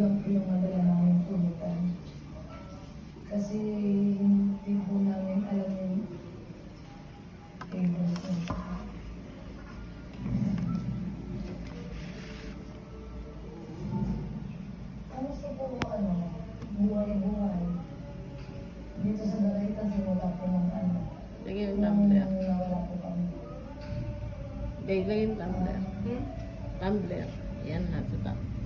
lang po yung madala namin pulutan. Kasi hindi po namin alam yung table po. Kamusta po buhay-buhay? Dito sa Daraitan, simula po ng Lagyan yung tumbler. nawala po kami. Lagyan yung tumbler. Tumbler. Yan, nasa top.